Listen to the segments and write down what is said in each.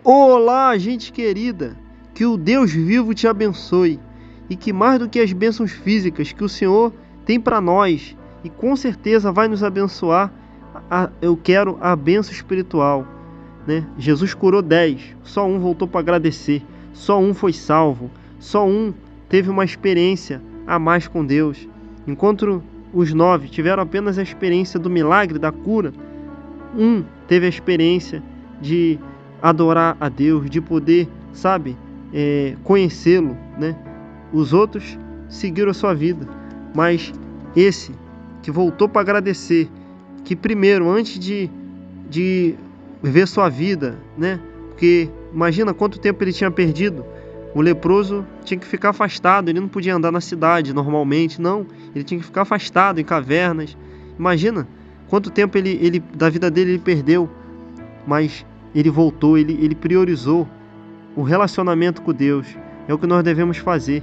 Olá, gente querida! Que o Deus vivo te abençoe e que mais do que as bênçãos físicas que o Senhor tem para nós e com certeza vai nos abençoar, eu quero a bênção espiritual, né? Jesus curou 10, só um voltou para agradecer, só um foi salvo, só um teve uma experiência a mais com Deus. Enquanto os 9 tiveram apenas a experiência do milagre, da cura, um teve a experiência de adorar a Deus, de poder, conhecê-lo, né? Os outros seguiram a sua vida, mas esse que voltou para agradecer, que primeiro, antes de ver sua vida, né? Porque imagina quanto tempo ele tinha perdido. O leproso tinha que ficar afastado, ele não podia andar na cidade normalmente, não. Ele tinha que ficar afastado em cavernas. Imagina quanto tempo ele da vida dele ele perdeu, mas ele voltou, ele priorizou o relacionamento com Deus. É o que nós devemos fazer.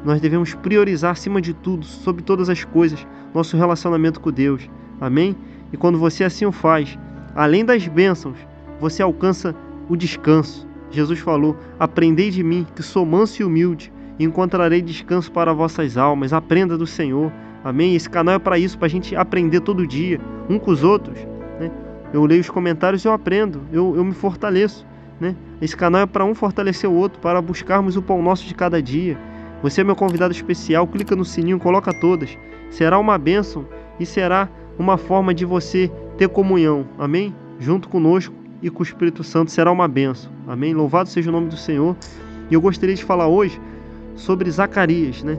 Nós devemos priorizar acima de tudo, sobre todas as coisas, nosso relacionamento com Deus. Amém? E quando você assim o faz, além das bênçãos, você alcança o descanso. Jesus falou: aprendei de mim, que sou manso e humilde, e encontrarei descanso para vossas almas. Aprenda do Senhor. Amém? Esse canal é para isso, para a gente aprender todo dia, um com os outros, né? Eu leio os comentários e eu aprendo, eu me fortaleço, né? Esse canal é para um fortalecer o outro, para buscarmos o pão nosso de cada dia. Você é meu convidado especial, clica no sininho, coloca todas. Será uma bênção e será uma forma de você ter comunhão, amém? Junto conosco e com o Espírito Santo, será uma bênção, amém? Louvado seja o nome do Senhor. E eu gostaria de falar hoje sobre Zacarias, né?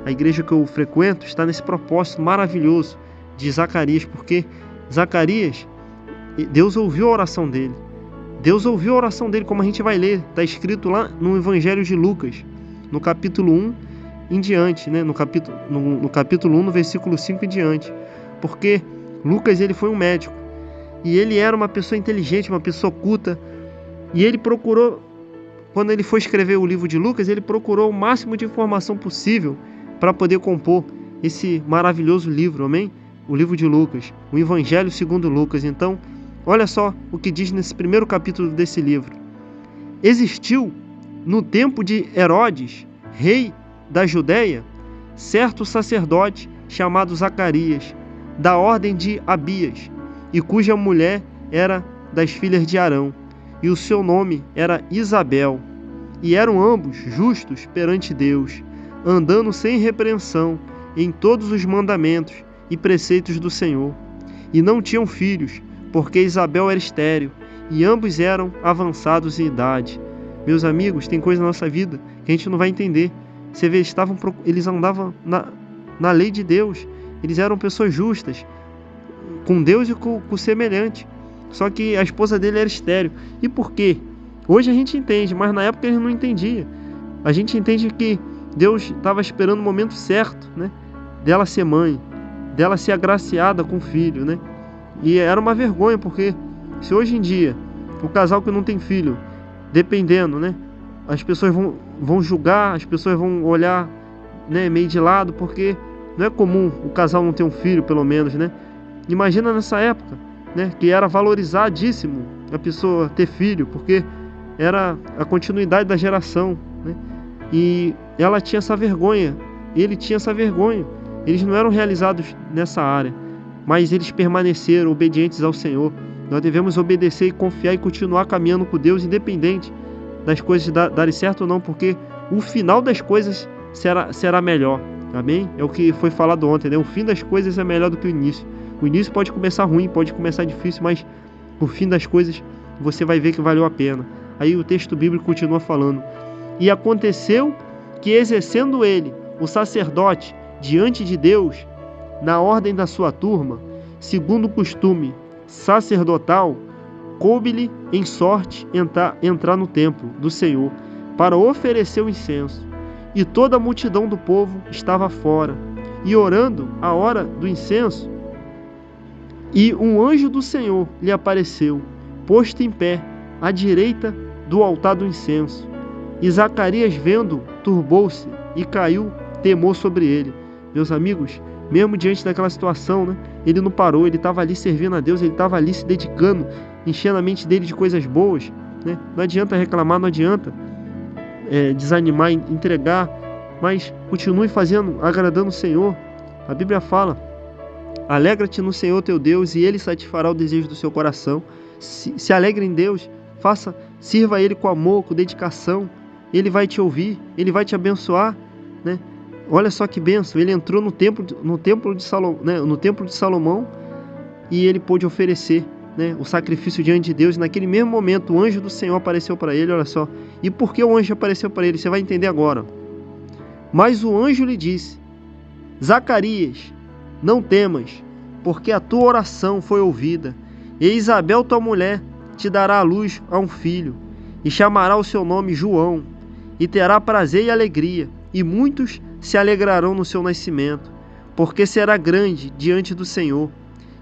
A igreja que eu frequento está nesse propósito maravilhoso de Zacarias, porque Zacarias, Deus ouviu a oração dele. Deus ouviu a oração dele, como a gente vai ler. Está escrito lá no Evangelho de Lucas, no capítulo 1 em diante, né? No capítulo 1, no versículo 5 em diante. Porque Lucas, ele foi um médico. E ele era uma pessoa inteligente, uma pessoa culta. E ele procurou, quando ele foi escrever o livro de Lucas, ele procurou o máximo de informação possível para poder compor esse maravilhoso livro, amém? O livro de Lucas, o Evangelho segundo Lucas. Então, olha só o que diz nesse primeiro capítulo desse livro. Existiu, no tempo de Herodes, rei da Judéia, certo sacerdote chamado Zacarias, da ordem de Abias, e cuja mulher era das filhas de Arão, e o seu nome era Isabel. E eram ambos justos perante Deus, andando sem repreensão em todos os mandamentos e preceitos do Senhor. E não tinham filhos, porque Isabel era estéril, e ambos eram avançados em idade. Meus amigos, tem coisa na nossa vida que a gente não vai entender. Você vê, eles andavam na lei de Deus, eles eram pessoas justas, com Deus e com o semelhante. Só que a esposa dele era estéril. E por quê? Hoje a gente entende, mas na época ele não entendia. A gente entende que Deus estava esperando o momento certo, né? Dela ser mãe, dela ser agraciada com filho, né? E era uma vergonha, porque se hoje em dia o casal que não tem filho, dependendo, né? As pessoas vão julgar, as pessoas vão olhar, né, meio de lado, porque não é comum o casal não ter um filho, pelo menos, né? Imagina nessa época, né, que era valorizadíssimo a pessoa ter filho, porque era a continuidade da geração, né? E ela tinha essa vergonha, ele tinha essa vergonha. Eles não eram realizados nessa área, mas eles permaneceram obedientes ao Senhor. Nós devemos obedecer e confiar e continuar caminhando com Deus, independente das coisas darem certo ou não, porque o final das coisas será melhor. Amém? É o que foi falado ontem, né? O fim das coisas é melhor do que o início. O início pode começar ruim, pode começar difícil, mas o fim das coisas você vai ver que valeu a pena. Aí o texto bíblico continua falando: e aconteceu que, exercendo ele o sacerdote diante de Deus, na ordem da sua turma, segundo o costume sacerdotal, coube-lhe em sorte entrar no templo do Senhor para oferecer o incenso. E toda a multidão do povo estava fora, e orando a hora do incenso, e um anjo do Senhor lhe apareceu, posto em pé, à direita do altar do incenso. E Zacarias, vendo, turbou-se, e caiu temor sobre ele. Meus amigos, mesmo diante daquela situação, né, ele não parou, ele estava ali servindo a Deus, ele estava ali se dedicando, enchendo a mente dele de coisas boas, né? Não adianta reclamar, não adianta desanimar, entregar, mas continue fazendo, agradando o Senhor. A Bíblia fala: alegra-te no Senhor teu Deus e Ele satisfará o desejo do seu coração. Se alegre em Deus, sirva a Ele com amor, com dedicação. Ele vai te ouvir, Ele vai te abençoar, né? Olha só que bênção, ele entrou no templo de Salomão e ele pôde oferecer, né, o sacrifício diante de Deus. E naquele mesmo momento o anjo do Senhor apareceu para ele, olha só. E por que o anjo apareceu para ele? Você vai entender agora. Mas o anjo lhe disse: Zacarias, não temas, porque a tua oração foi ouvida, e Isabel, tua mulher, te dará à luz a um filho, e chamará o seu nome João, e terá prazer e alegria, e muitos se alegrarão no seu nascimento, porque será grande diante do Senhor,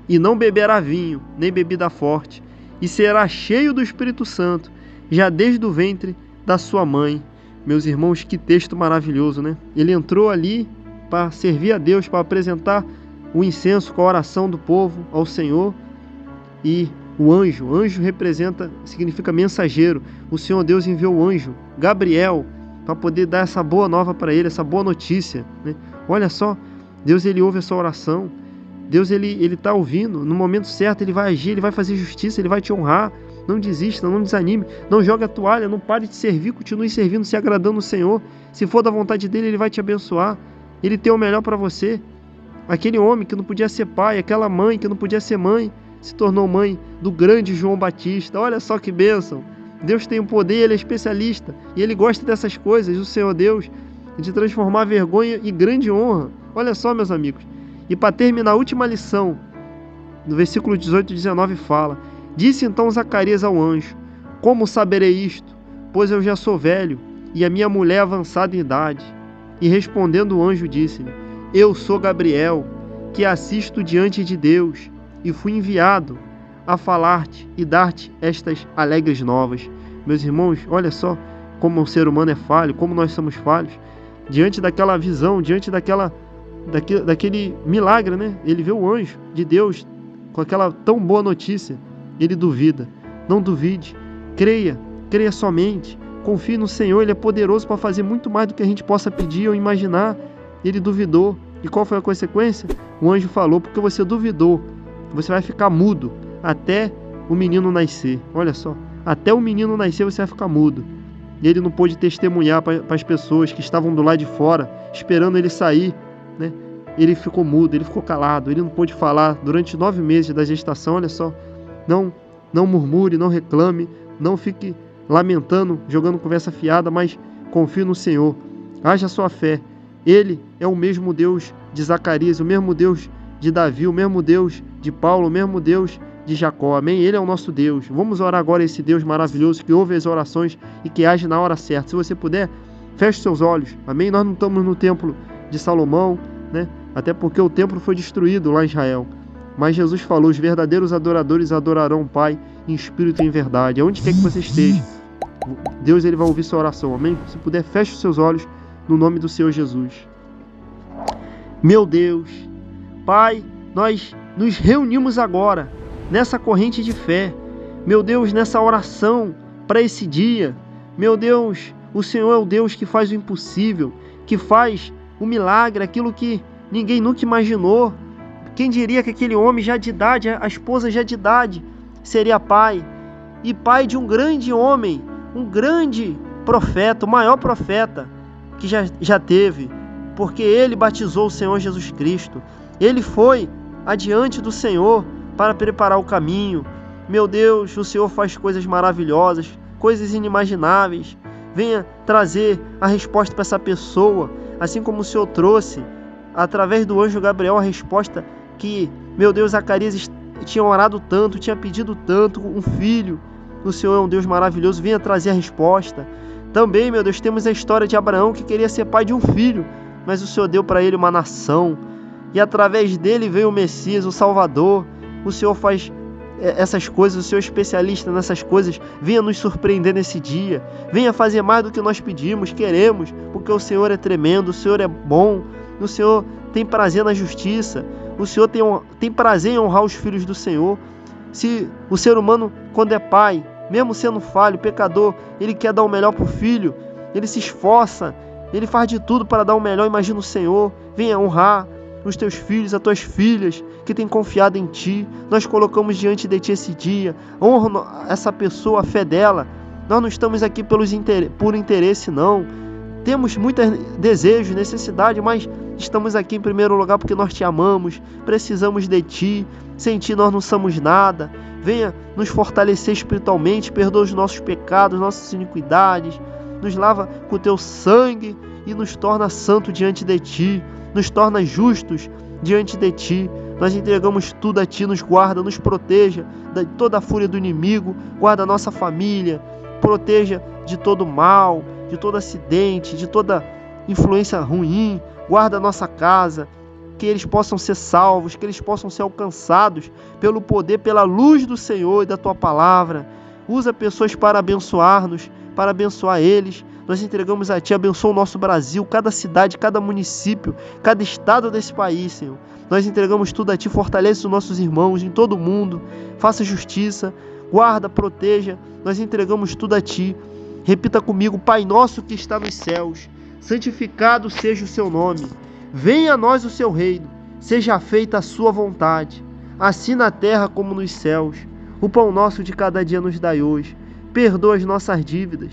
e não beberá vinho, nem bebida forte, e será cheio do Espírito Santo, já desde o ventre da sua mãe. Meus irmãos, que texto maravilhoso, né? Ele entrou ali para servir a Deus, para apresentar o incenso com a oração do povo ao Senhor, e o anjo significa mensageiro. O Senhor Deus enviou o anjo, Gabriel, para poder dar essa boa nova para ele, essa boa notícia, né? Olha só, Deus, ele ouve a sua oração. Deus, ele está ouvindo. No momento certo ele vai agir, ele vai fazer justiça, ele vai te honrar. Não desista, não desanime, não jogue a toalha, não pare de servir, continue servindo, se agradando o Senhor. Se for da vontade dele, ele vai te abençoar. Ele tem o melhor para você. Aquele homem que não podia ser pai, aquela mãe que não podia ser mãe, se tornou mãe do grande João Batista. Olha só que bênção. Deus tem o poder, Ele é especialista, e Ele gosta dessas coisas, o Senhor Deus, de transformar vergonha em grande honra. Olha só, meus amigos. E para terminar, a última lição, no versículo 18 e 19 fala: Disse então Zacarias ao anjo: Como saberei isto? Pois eu já sou velho, e a minha mulher avançada em idade. E respondendo o anjo disse-lhe: Eu sou Gabriel, que assisto diante de Deus, e fui enviado a falar-te e dar-te estas alegres novas. Meus irmãos, olha só como o ser humano é falho, como nós somos falhos. Diante daquela visão, diante daquele milagre, né? Ele vê o anjo de Deus com aquela tão boa notícia. Ele duvida. Não duvide, creia somente, confie no Senhor. Ele é poderoso para fazer muito mais do que a gente possa pedir ou imaginar. Ele duvidou. E qual foi a consequência? O anjo falou: porque você duvidou, você vai ficar mudo até o menino nascer. Olha só, até o menino nascer você vai ficar mudo. E ele não pôde testemunhar para as pessoas que estavam do lado de fora, esperando ele sair, né? Ele ficou mudo, ele ficou calado, ele não pôde falar durante 9 meses da gestação. Olha só, não murmure, não reclame, não fique lamentando, jogando conversa fiada, mas confie no Senhor, haja a sua fé. Ele é o mesmo Deus de Zacarias, o mesmo Deus de Davi, o mesmo Deus de Paulo, o mesmo Deus de Jacó, amém? Ele é o nosso Deus. Vamos orar agora a esse Deus maravilhoso que ouve as orações e que age na hora certa. Se você puder, feche seus olhos, amém? Nós não estamos no templo de Salomão, né? Até porque o templo foi destruído lá em Israel. Mas Jesus falou: os verdadeiros adoradores adorarão o Pai em espírito e em verdade. Aonde quer que você esteja, Deus, ele vai ouvir sua oração, amém? Se puder, feche os seus olhos no nome do Senhor Jesus. Meu Deus, Pai, nós nos reunimos agora nessa corrente de fé, meu Deus, nessa oração para esse dia. Meu Deus, o Senhor é o Deus que faz o impossível, que faz o milagre, aquilo que ninguém nunca imaginou. Quem diria que aquele homem já de idade, a esposa já de idade, seria pai, e pai de um grande homem, um grande profeta, o maior profeta que já teve, porque ele batizou o Senhor Jesus Cristo. Ele foi adiante do Senhor para preparar o caminho. Meu Deus, o Senhor faz coisas maravilhosas, coisas inimagináveis. Venha trazer a resposta para essa pessoa, assim como o Senhor trouxe, através do anjo Gabriel, a resposta que, meu Deus, Zacarias tinha orado tanto, tinha pedido tanto, um filho. O Senhor é um Deus maravilhoso, venha trazer a resposta. Também, meu Deus, temos a história de Abraão, que queria ser pai de um filho, mas o Senhor deu para ele uma nação, e através dele veio o Messias, o Salvador. O Senhor faz essas coisas, o Senhor é especialista nessas coisas. Venha nos surpreender nesse dia, venha fazer mais do que nós pedimos, queremos, porque o Senhor é tremendo, o Senhor é bom, o Senhor tem prazer na justiça, o Senhor tem prazer em honrar os filhos do Senhor. Se o ser humano, quando é pai, mesmo sendo falho, pecador, ele quer dar o melhor para o filho, ele se esforça, ele faz de tudo para dar o melhor. Imagina o Senhor, venha honrar os teus filhos, as tuas filhas que têm confiado em Ti. Nós colocamos diante de Ti esse dia, honra essa pessoa, a fé dela. Nós não estamos aqui por interesse, não. Temos muitos desejos, necessidade, mas estamos aqui em primeiro lugar porque nós Te amamos, precisamos de Ti. Sem Ti nós não somos nada. Venha nos fortalecer espiritualmente, perdoa os nossos pecados, nossas iniquidades, nos lava com o Teu sangue e nos torna santo diante de Ti, nos torna justos diante de Ti. Nós entregamos tudo a Ti, nos guarda, nos proteja de toda a fúria do inimigo, guarda a nossa família, proteja de todo mal, de todo acidente, de toda influência ruim, guarda a nossa casa, que eles possam ser salvos, que eles possam ser alcançados pelo poder, pela luz do Senhor e da Tua palavra. Usa pessoas para abençoar-nos, para abençoar eles. Nós entregamos a Ti, abençoa o nosso Brasil, cada cidade, cada município, cada estado desse país, Senhor. Nós entregamos tudo a Ti, fortalece os nossos irmãos em todo o mundo, faça justiça, guarda, proteja. Nós entregamos tudo a Ti. Repita comigo: Pai nosso que está nos céus, santificado seja o Seu nome. Venha a nós o Seu reino, seja feita a Sua vontade, assim na terra como nos céus. O pão nosso de cada dia nos dai hoje. Perdoa as nossas dívidas,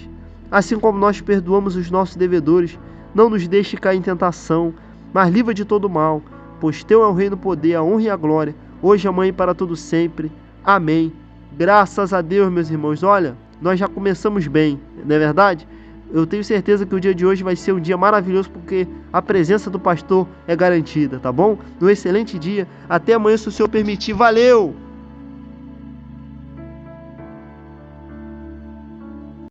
assim como nós perdoamos os nossos devedores. Não nos deixe cair em tentação, mas livra de todo mal, pois Teu é o reino, o poder, a honra e a glória, hoje, amanhã e para todo sempre. Amém. Graças a Deus, meus irmãos. Olha, nós já começamos bem, não é verdade? Eu tenho certeza que o dia de hoje vai ser um dia maravilhoso, porque a presença do pastor é garantida, tá bom? Um excelente dia. Até amanhã, se o Senhor permitir. Valeu!